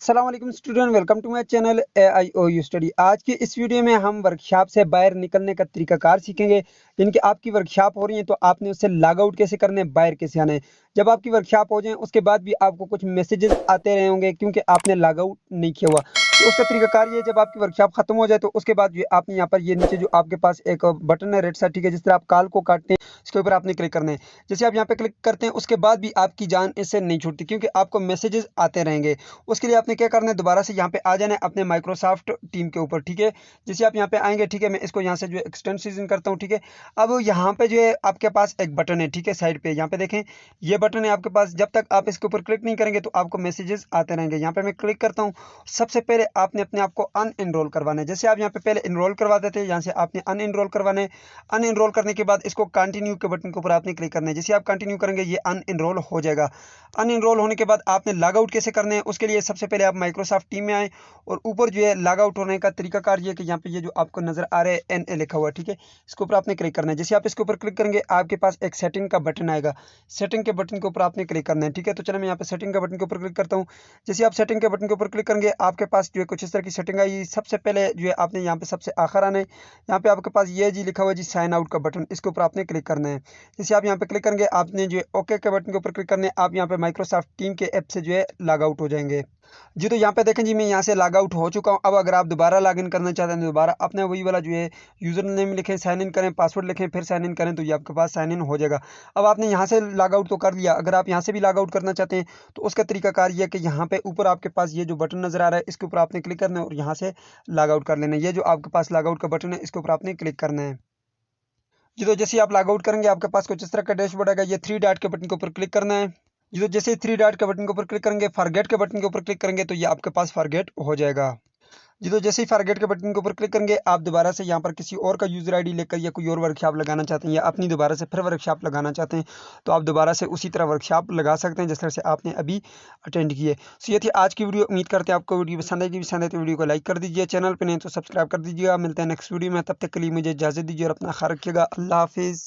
अस्सलाम वालेकुम student, welcome to my channel AIOU study. आज की इस वीडियो में हम वर्कशॉप से बाहर निकलने का तरीकाकार सीखेंगे। यानी कि आपकी वर्कशॉप हो रही है तो आपने उससे लॉग आउट कैसे करने हैं, बाहर कैसे आना है। जब आपकी वर्कशॉप हो जाए उसके बाद भी आपको कुछ मैसेजेस आते रहे होंगे क्योंकि आपने लॉग आउट नहीं किया हुआ। तो उसका तरीकाकार ये है, जब आपकी वर्कशॉप खत्म हो जाए तो उसके बाद ये आपने यहाँ पर ये नीचे जो आपके पास एक बटन है रेड सा, ठीक है, जिस तरह आप कॉल को काटते हैं इसके ऊपर आपने क्लिक करना है। जैसे आप यहाँ पे क्लिक करते हैं उसके बाद भी आपकी जान इससे नहीं छूटती क्योंकि आपको मैसेजेस आते रहेंगे। उसके लिए आपने क्या करना है, दोबारा से यहाँ पे आ जाना है अपने माइक्रोसॉफ्ट टीम के ऊपर, ठीक है। जैसे आप यहाँ पे आएंगे, ठीक है, मैं इसको यहाँ से जो है एक्सटेंशन करता हूँ, ठीक है। अब यहाँ पे जो है आपके पास एक बटन है, ठीक है, साइड पे यहाँ पे देखें, ये बटन है आपके पास। जब तक आप इसके ऊपर क्लिक नहीं करेंगे तो आपको मैसेजेस आते रहेंगे। यहाँ पे मैं क्लिक करता हूँ। सबसे पहले आपने अपने आप को अन एनरोल करवाना है। जैसे आप यहाँ पे पहले एनरोल करवाते थे, यहाँ से आपने अन एनरोल करवाना है। अन एनरोल करने के बाद इसको कंटिन्यू के बटन के ऊपर आपने क्लिक करना है। जैसे आप कंटिन्यू करेंगे ये अन एनरोल हो जाएगा। अन एनरोल होने के बाद आपने लॉग आउट कैसे करना है, उसके लिए सबसे पहले आप माइक्रोसॉफ्ट टीम में आए और ऊपर जो है लॉग आउट होने का तरीकाकार ये है कि यहाँ पे ये जो आपको नजर आ रहा है NA लिखा हुआ, ठीक है, इसके ऊपर आपने क्लिक करना है। जैसे आप इसके ऊपर क्लिक करेंगे आपके पास एक सेटिंग का बटन आएगा। सेटिंग के बटन के ऊपर आपने क्लिक करना है, ठीक है। तो चलो मैं यहाँ पे सेटिंग के बटन के ऊपर क्लिक करता हूँ। जैसे आप सेटिंग के बटन के ऊपर क्लिक करेंगे आपके पास जो है कुछ इस तरह की सेटिंग आई। सबसे पहले जो है आपने यहाँ पे सबसे आखिर आना है। यहाँ पे आपके पास ये जी लिखा हुआ है जी साइन आउट का बटन, इसके ऊपर आपने क्लिक करना है। जैसे आप यहाँ पे क्लिक करेंगे आपने जो है ओके के बटन के ऊपर क्लिक करना है। आप यहाँ पे माइक्रोसॉफ्ट टीम के ऐप से जो है लॉग आउट हो जाएंगे जी। तो यहाँ पे देखें जी, मैं यहाँ से लॉग आउट हो चुका हूँ। अब अगर आप दोबारा लॉग इन करना चाहते हैं तो दोबारा अपने वही वाला जो है यूजर नेम लिखें, साइन इन करें, पासवर्ड लिखें, फिर साइन इन करें तो ये आपके पास साइन इन हो जाएगा। अब आपने यहाँ से लॉग आउट तो कर लिया, अगर आप यहाँ से भी लॉग आउट करना चाहते हैं तो उसका तरीकाकार ये है कि यहाँ पे ऊपर आपके पास ये जो बटन नजर आ रहा है इसके ऊपर आपने क्लिक करना है और यहाँ से लॉग आउट कर लेना है। ये जो आपके पास लॉग आउट का बटन है इसके ऊपर आपने क्लिक करना है जी। तो जैसे आप लॉग आउट करेंगे आपके पास कुछ इस तरह का डैशबोर्ड आएगा। ये थ्री डॉट के बटन के ऊपर क्लिक करना है जी। तो जैसे थ्री डॉट के बटन के ऊपर क्लिक करेंगे, फॉरगेट के बटन के ऊपर क्लिक करेंगे तो ये आपके पास फॉरगेट हो जाएगा जी। तो जैसे ही फॉरगेट के बटन के ऊपर क्लिक करेंगे आप दोबारा से यहाँ पर किसी और का यूजर आईडी लेकर या कोई और वर्कशॉप लगाना चाहते हैं या अपनी दोबारा से फिर वर्कशॉप लगाना चाहते हैं तो आप दोबारा से उसी तरह वर्कशॉप लगा सकते हैं जिस तरह से आपने अभी अटेंड की है। सो ये थी आज की वीडियो। उम्मीद करते हैं आपको वीडियो पसंद है तो वीडियो को लाइक कर दीजिए, चैनल पर नहीं तो सब्सक्राइब कर दीजिएगा। मिलते हैं नेक्स्ट वीडियो में, तब तक के लिए मुझे इजाज़त दीजिए और अपना ख्याल रखिएगा। अल्लाह हाफिज़।